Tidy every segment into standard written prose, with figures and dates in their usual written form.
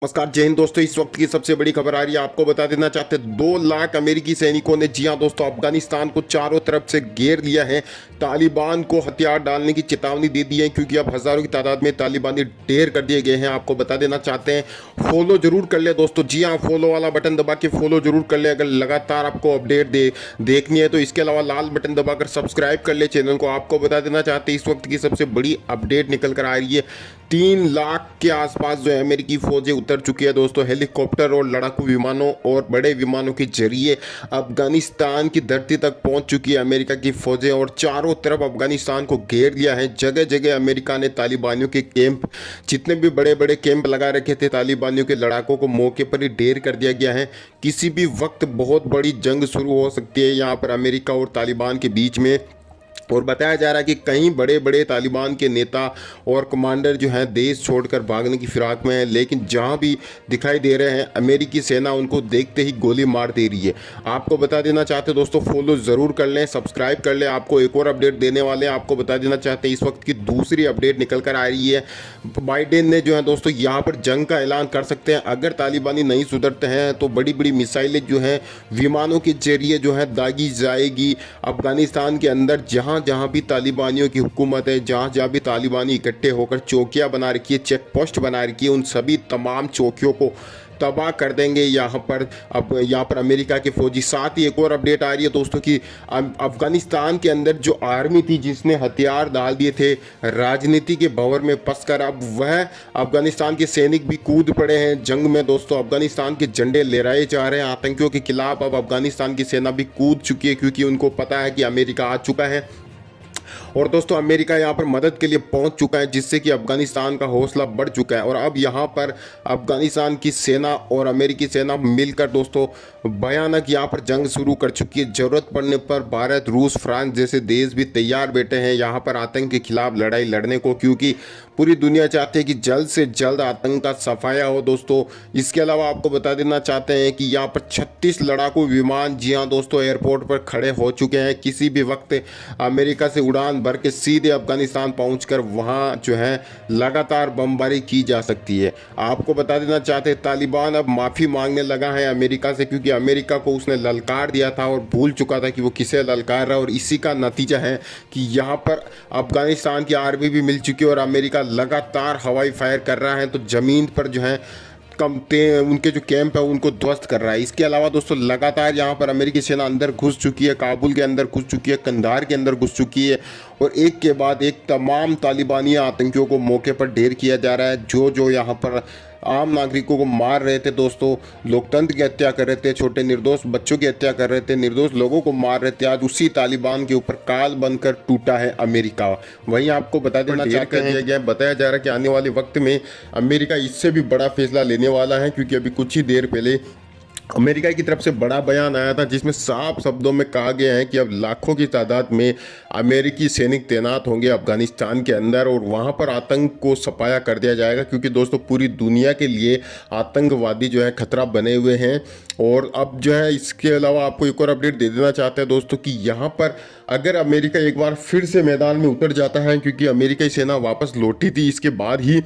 नमस्कार जय हिंद दोस्तों। इस वक्त की सबसे बड़ी खबर आ रही है। आपको बता देना चाहते हैं 2 लाख अमेरिकी सैनिकों ने, जी हां दोस्तों, अफगानिस्तान को चारों तरफ से घेर लिया है। तालिबान को हथियार डालने की चेतावनी दे दी है क्योंकि अब हजारों की तादाद में तालिबानी ढेर कर दिए गए हैं। आपको बता देना चाहते हैं, फॉलो जरूर कर ले दोस्तों। जी हाँ, फॉलो वाला बटन दबा के फॉलो जरूर कर ले अगर लगातार आपको अपडेट देखनी है तो। इसके अलावा लाल बटन दबाकर सब्सक्राइब कर ले चैनल को। आपको बता देना चाहते हैं, इस वक्त की सबसे बड़ी अपडेट निकल कर आ रही है। 3 लाख के आसपास जो है अमेरिकी फौजें उतर चुकी है दोस्तों। हेलीकॉप्टर और लड़ाकू विमानों और बड़े विमानों के जरिए अफगानिस्तान की धरती तक पहुंच चुकी है अमेरिका की फौजें और चारों तरफ अफगानिस्तान को घेर लिया है। जगह जगह अमेरिका ने तालिबानियों के कैंप, जितने भी बड़े बड़े कैंप लगा रखे थे तालिबानियों के लड़ाकों को, मौके पर ही ढेर कर दिया गया है। किसी भी वक्त बहुत बड़ी जंग शुरू हो सकती है यहाँ पर अमेरिका और तालिबान के बीच में। और बताया जा रहा है कि कई बड़े बड़े तालिबान के नेता और कमांडर जो हैं देश छोड़कर भागने की फिराक में हैं, लेकिन जहां भी दिखाई दे रहे हैं अमेरिकी सेना उनको देखते ही गोली मार दे रही है। आपको बता देना चाहते हैं दोस्तों, फॉलो ज़रूर कर लें, सब्सक्राइब कर लें। आपको एक और अपडेट देने वाले हैं। आपको बता देना चाहते हैं, इस वक्त की दूसरी अपडेट निकल कर आ रही है। बाइडेन ने जो है दोस्तों यहाँ पर जंग का ऐलान कर सकते हैं। अगर तालिबानी नहीं सुधरते हैं तो बड़ी बड़ी मिसाइलें जो हैं विमानों के जरिए जो है दागी जाएगी अफगानिस्तान के अंदर। जहाँ जहाँ भी तालिबानियों की हुकूमत है, जहाँ जहाँ भी तालिबानी इकट्ठे होकर चौकियाँ बना रखी है, चेक पोस्ट बना रखी है, उन सभी तमाम चौकियों को तबाह कर देंगे यहाँ पर। अब यहाँ पर अमेरिका के फौजी। साथ ही एक और अपडेट आ रही है दोस्तों कि अफगानिस्तान के अंदर जो आर्मी थी जिसने हथियार डाल दिए थे राजनीति के भंवर में फंसकर, अब वह अफगानिस्तान के सैनिक भी कूद पड़े हैं जंग में दोस्तों। अफगानिस्तान के झंडे लहराए जा रहे हैं आतंकियों के खिलाफ। अब अफगानिस्तान की सेना भी कूद चुकी है क्योंकि उनको पता है कि अमेरिका आ चुका है और दोस्तों अमेरिका यहाँ पर मदद के लिए पहुंच चुका है, जिससे कि अफगानिस्तान का हौसला बढ़ चुका है। और अब यहाँ पर अफगानिस्तान की सेना और अमेरिकी सेना मिलकर दोस्तों भयानक यहाँ पर जंग शुरू कर चुकी है। ज़रूरत पड़ने पर भारत, रूस, फ्रांस जैसे देश भी तैयार बैठे हैं यहाँ पर आतंक के खिलाफ लड़ाई लड़ने को, क्योंकि पूरी दुनिया चाहती है कि जल्द से जल्द आतंक का सफाया हो दोस्तों। इसके अलावा आपको बता देना चाहते हैं कि यहाँ पर 36 लड़ाकू विमान, जी हाँ दोस्तों, एयरपोर्ट पर खड़े हो चुके हैं। किसी भी वक्त अमेरिका से उड़ान भर के सीधे अफगानिस्तान पहुंचकर वहां जो है लगातार बमबारी की जा सकती है। आपको बता देना चाहते हैं, तालिबान अब माफ़ी मांगने लगा है अमेरिका से, क्योंकि अमेरिका को उसने ललकार दिया था और भूल चुका था कि वो किसे ललकार रहा। और इसी का नतीजा है कि यहाँ पर अफगानिस्तान की आर्मी भी मिल चुकी है और अमेरिका लगातार हवाई फायर कर रहा है, तो ज़मीन पर जो है उनके जो कैंप है उनको ध्वस्त कर रहा है। इसके अलावा दोस्तों लगातार यहाँ पर अमेरिकी सेना अंदर घुस चुकी है, काबुल के अंदर घुस चुकी है, कंधार के अंदर घुस चुकी है और एक के बाद एक तमाम तालिबानी आतंकियों को मौके पर ढेर किया जा रहा है। जो जो यहाँ पर आम नागरिकों को मार रहे थे दोस्तों, लोकतंत्र की हत्या कर रहे थे, छोटे निर्दोष बच्चों की हत्या कर रहे थे, निर्दोष लोगों को मार रहे थे, आज उसी तालिबान के ऊपर काल बनकर टूटा है अमेरिका। वहीं आपको बता देना चाहते हैं, बताया जा रहा है कि आने वाले वक्त में अमेरिका इससे भी बड़ा फैसला लेने वाला है, क्योंकि अभी कुछ ही देर पहले अमेरिका की तरफ से बड़ा बयान आया था जिसमें साफ शब्दों में कहा गया है कि अब लाखों की तादाद में अमेरिकी सैनिक तैनात होंगे अफगानिस्तान के अंदर और वहां पर आतंक को सफाया कर दिया जाएगा, क्योंकि दोस्तों पूरी दुनिया के लिए आतंकवादी जो है खतरा बने हुए हैं। और अब जो है इसके अलावा आपको एक और अपडेट दे देना चाहते हैं दोस्तों कि यहाँ पर अगर अमेरिका एक बार फिर से मैदान में उतर जाता है, क्योंकि अमेरिकी सेना वापस लौटी थी इसके बाद ही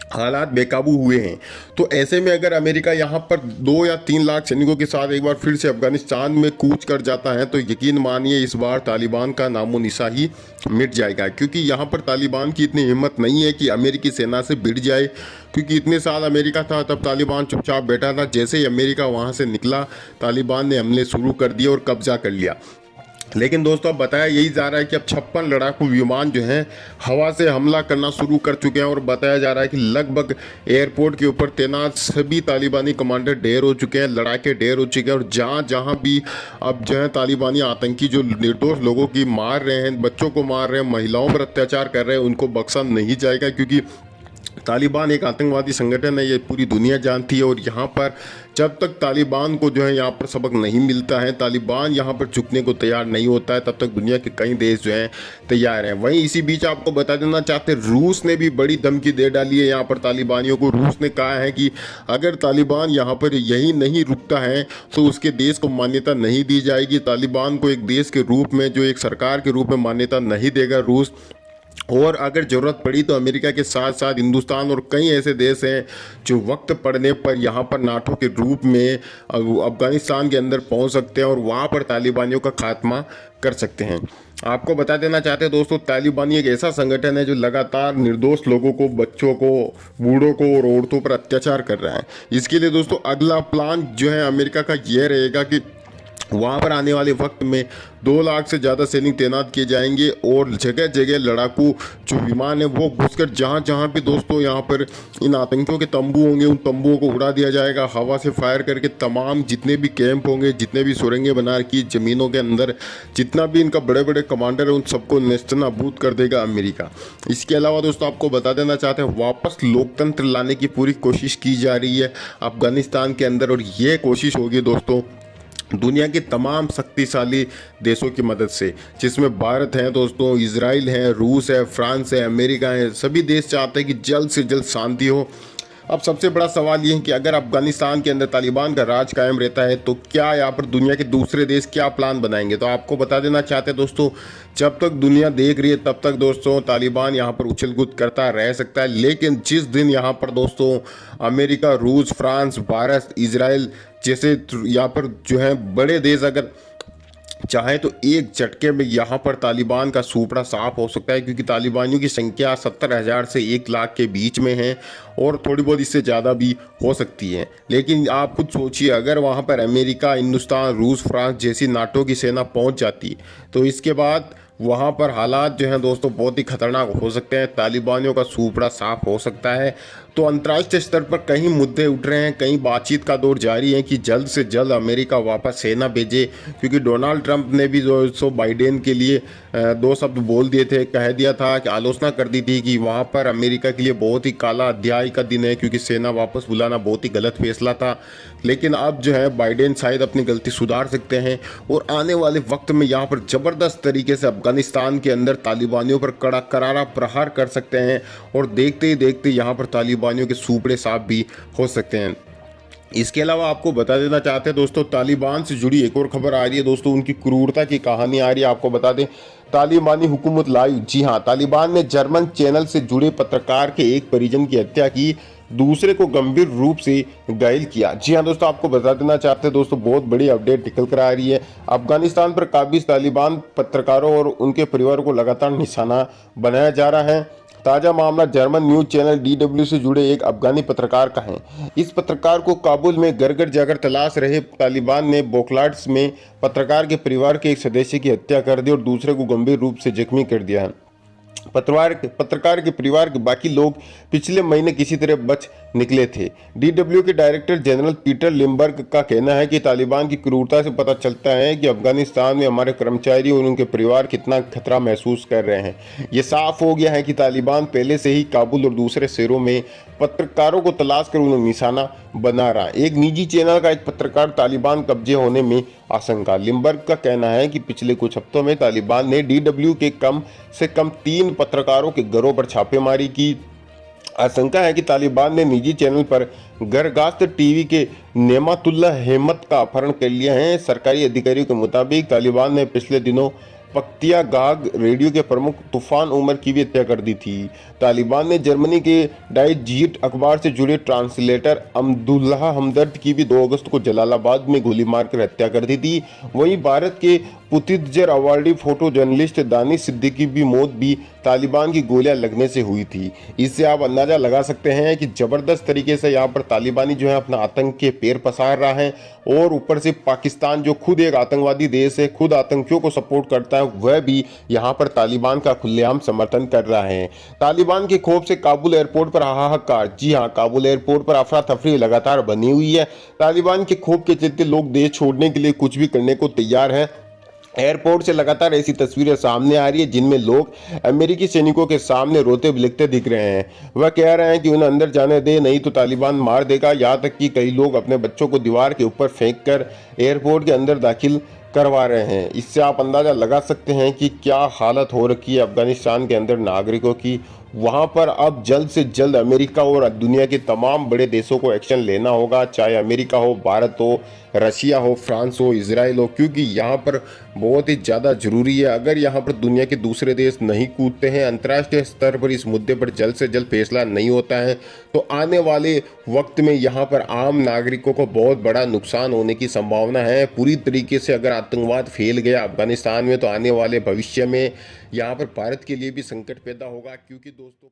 हालात बेकाबू हुए हैं, तो ऐसे में अगर अमेरिका यहाँ पर 2 या 3 लाख सैनिकों के साथ एक बार फिर से अफगानिस्तान में कूच कर जाता है तो यकीन मानिए इस बार तालिबान का नामो निशा ही मिट जाएगा। क्योंकि यहाँ पर तालिबान की इतनी हिम्मत नहीं है कि अमेरिकी सेना से भिड़ जाए, क्योंकि इतने साल अमेरिका था तब तालिबान चुपचाप बैठा था। जैसे ही अमेरिका वहाँ से निकला तालिबान ने हमले शुरू कर दिए और कब्जा कर लिया। लेकिन दोस्तों अब बताया यही जा रहा है कि अब 56 लड़ाकू विमान जो हैं हवा से हमला करना शुरू कर चुके हैं और बताया जा रहा है कि लगभग एयरपोर्ट के ऊपर तैनात सभी तालिबानी कमांडर ढेर हो चुके हैं, लड़ाके ढेर हो चुके हैं। और जहाँ जहाँ भी अब जो है तालिबानी आतंकी जो निर्दोष लोगों की मार रहे हैं, बच्चों को मार रहे हैं, महिलाओं पर अत्याचार कर रहे हैं, उनको बख्शा नहीं जाएगा, क्योंकि तालिबान एक आतंकवादी संगठन है, ये पूरी दुनिया जानती है। और यहाँ पर जब तक तालिबान को जो है यहाँ पर सबक नहीं मिलता है, तालिबान यहाँ पर झुकने को तैयार नहीं होता है, तब तक दुनिया के कई देश जो हैं तैयार हैं। वहीं इसी बीच आपको बता देना चाहते हैं, रूस ने भी बड़ी धमकी दे डाली है यहाँ पर तालिबानियों को। रूस ने कहा है कि अगर तालिबान यहाँ पर यही नहीं रुकता है तो उसके देश को मान्यता नहीं दी जाएगी। तालिबान को एक देश के रूप में, जो एक सरकार के रूप में मान्यता नहीं देगा रूस। और अगर ज़रूरत पड़ी तो अमेरिका के साथ साथ हिंदुस्तान और कई ऐसे देश हैं जो वक्त पड़ने पर यहाँ पर नाटो के रूप में अफगानिस्तान के अंदर पहुँच सकते हैं और वहाँ पर तालिबानियों का खात्मा कर सकते हैं। आपको बता देना चाहते हैं दोस्तों, तालिबानी एक ऐसा संगठन है जो लगातार निर्दोष लोगों को, बच्चों को, बूढ़ों को और औरतों पर अत्याचार कर रहा है। इसके लिए दोस्तों अगला प्लान जो है अमेरिका का यह रहेगा कि वहाँ पर आने वाले वक्त में 2 लाख से ज़्यादा सैनिक तैनात किए जाएंगे और जगह जगह लड़ाकू जो विमान है वो घुसकर जहाँ जहाँ पे दोस्तों यहाँ पर इन आतंकियों के तंबू होंगे उन तंबुओं को उड़ा दिया जाएगा। हवा से फायर करके तमाम जितने भी कैंप होंगे, जितने भी सुरंगें बना रखी ज़मीनों के अंदर, जितना भी इनका बड़े बड़े कमांडर है उन सबको नेस्तनाबूद कर देगा अमेरिका। इसके अलावा दोस्तों आपको बता देना चाहते हैं, वापस लोकतंत्र लाने की पूरी कोशिश की जा रही है अफगानिस्तान के अंदर, और ये कोशिश होगी दोस्तों दुनिया के तमाम शक्तिशाली देशों की मदद से, जिसमें भारत है दोस्तों, इजराइल है, रूस है, फ्रांस है, अमेरिका है। सभी देश चाहते हैं कि जल्द से जल्द शांति हो। अब सबसे बड़ा सवाल ये है कि अगर अफगानिस्तान के अंदर तालिबान का राज कायम रहता है तो क्या यहाँ पर दुनिया के दूसरे देश क्या प्लान बनाएंगे। तो आपको बता देना चाहते हैं दोस्तों, जब तक दुनिया देख रही है तब तक दोस्तों तालिबान यहाँ पर उछल कूद करता रह सकता है, लेकिन जिस दिन यहाँ पर दोस्तों अमेरिका, रूस, फ्रांस, भारत, इजराइल जैसे यहाँ पर जो है बड़े देश अगर चाहे तो एक झटके में यहाँ पर तालिबान का सूपड़ा साफ हो सकता है, क्योंकि तालिबानियों की संख्या 70,000 से 1 लाख के बीच में है और थोड़ी बहुत इससे ज़्यादा भी हो सकती है। लेकिन आप खुद सोचिए, अगर वहाँ पर अमेरिका, हिंदुस्तान, रूस, फ्रांस जैसी नाटो की सेना पहुँच जाती तो इसके बाद वहाँ पर हालात जो हैं दोस्तों बहुत ही खतरनाक हो सकते हैं, तालिबानियों का सूपड़ा साफ हो सकता है। तो अंतर्राष्ट्रीय स्तर पर कई मुद्दे उठ रहे हैं, कई बातचीत का दौर जारी है कि जल्द से जल्द अमेरिका वापस सेना भेजे, क्योंकि डोनाल्ड ट्रंप ने भी दोस्तों बाइडेन के लिए 2 शब्द बोल दिए थे, कह दिया था कि आलोचना कर दी थी कि वहाँ पर अमेरिका के लिए बहुत ही काला अध्याय का दिन है, क्योंकि सेना वापस बुलाना बहुत ही गलत फैसला था। लेकिन अब जो है बाइडेन शायद अपनी गलती सुधार सकते हैं और आने वाले वक्त में यहाँ पर ज़बरदस्त तरीके से अफगानिस्तान के अंदर तालिबानियों पर करारा प्रहार कर सकते हैं और देखते ही देखते यहाँ पर तालिबानियों के सूपड़े साफ भी हो सकते हैं। इसके अलावा आपको बता देना चाहते हैं दोस्तों, तालिबान से जुड़ी एक और खबर आ रही है दोस्तों, उनकी क्रूरता की कहानी आ रही है। आपको बता दें, तालिबानी हुकूमत लाइव, जी हाँ, तालिबान ने जर्मन चैनल से जुड़े पत्रकार के एक परिजन की हत्या की, दूसरे को गंभीर रूप से घायल किया। जी हाँ दोस्तों, आपको बता देना चाहते हैं दोस्तों, बहुत बड़ी अपडेट निकल कर आ रही है। अफगानिस्तान पर काबिज तालिबान पत्रकारों और उनके परिवार को लगातार निशाना बनाया जा रहा है। ताज़ा मामला जर्मन न्यूज़ चैनल DW से जुड़े एक अफगानी पत्रकार का है। इस पत्रकार को काबुल में घर घर जाकर तलाश रहे तालिबान ने बोखलाट्स में पत्रकार के परिवार के एक सदस्य की हत्या कर दी और दूसरे को गंभीर रूप से जख्मी कर दिया है। पत्रकार के परिवार के बाकी लोग पिछले महीने किसी तरह बच निकले थे। DW के डायरेक्टर जनरल पीटर लिम्बर्ग का कहना है कि तालिबान की क्रूरता से पता चलता है कि अफगानिस्तान में हमारे कर्मचारी और उनके परिवार कितना खतरा महसूस कर रहे हैं। ये साफ हो गया है कि तालिबान पहले से ही काबुल और दूसरे शहरों में पत्रकारों को तलाश कर उन्हें निशाना बना रहा है। एक निजी चैनल का एक पत्रकार तालिबान कब्जे होने में आशंका। लिम्बर्ग का कहना है कि पिछले कुछ हफ्तों में तालिबान ने DW के कम से कम 3 पत्रकारों के घरों पर छापेमारी की। आशंका है कि तालिबान ने निजी चैनल पर गरगास्त टीवी के नेमातुल्लाह अहमद का अपहरण कर लिया है। सरकारी अधिकारियों के मुताबिक तालिबान ने पिछले दिनों पख्तिया गाग रेडियो के प्रमुख तूफान उमर की भी हत्या कर दी थी। तालिबान ने जर्मनी के डाई जीट अखबार से जुड़े ट्रांसलेटर अब्दुल्लाह हमदर्द की भी 2 अगस्त को जलालाबाद में गोली मारकर हत्या कर दी थी। वहीं भारत के Pulitzer awardee photo journalist Danish Siddiqui की मौत भी तालिबान की गोलियां लगने से हुई थी। इससे आप अंदाजा लगा सकते हैं कि जबरदस्त तरीके से यहाँ पर तालिबानी जो है अपना आतंक के पैर पसार रहा है, और ऊपर से पाकिस्तान जो खुद एक आतंकवादी देश है, खुद आतंकियों को सपोर्ट करता है, वह भी यहाँ पर तालिबान का खुलेआम समर्थन कर रहा है। तालिबान के खौफ से काबुल एयरपोर्ट पर हाहाकार, जी हाँ, काबुल एयरपोर्ट पर अफरा तफरी लगातार बनी हुई है। तालिबान के खौफ के चलते लोग देश छोड़ने के लिए कुछ भी करने को तैयार है। एयरपोर्ट से लगातार ऐसी तस्वीरें सामने आ रही है जिनमें लोग अमेरिकी सैनिकों के सामने रोते बिलखते दिख रहे हैं। वह कह रहे हैं कि उन्हें अंदर जाने दे, नहीं तो तालिबान मार देगा। यहाँ तक कि कई लोग अपने बच्चों को दीवार के ऊपर फेंककर एयरपोर्ट के अंदर दाखिल करवा रहे हैं। इससे आप अंदाज़ा लगा सकते हैं कि क्या हालत हो रखी है अफगानिस्तान के अंदर नागरिकों की। वहां पर अब जल्द से जल्द अमेरिका और दुनिया के तमाम बड़े देशों को एक्शन लेना होगा, चाहे अमेरिका हो, भारत हो, रशिया हो, फ्रांस हो, इसराइल हो, क्योंकि यहाँ पर बहुत ही ज़्यादा जरूरी है। अगर यहाँ पर दुनिया के दूसरे देश नहीं कूदते हैं, अंतर्राष्ट्रीय स्तर पर इस मुद्दे पर जल्द से जल्द फैसला नहीं होता है, तो आने वाले वक्त में यहाँ पर आम नागरिकों को बहुत बड़ा नुकसान होने की संभावना है। पूरी तरीके से अगर आतंकवाद फैल गया अफगानिस्तान में, तो आने वाले भविष्य में यहाँ पर भारत के लिए भी संकट पैदा होगा, क्योंकि दोस्तों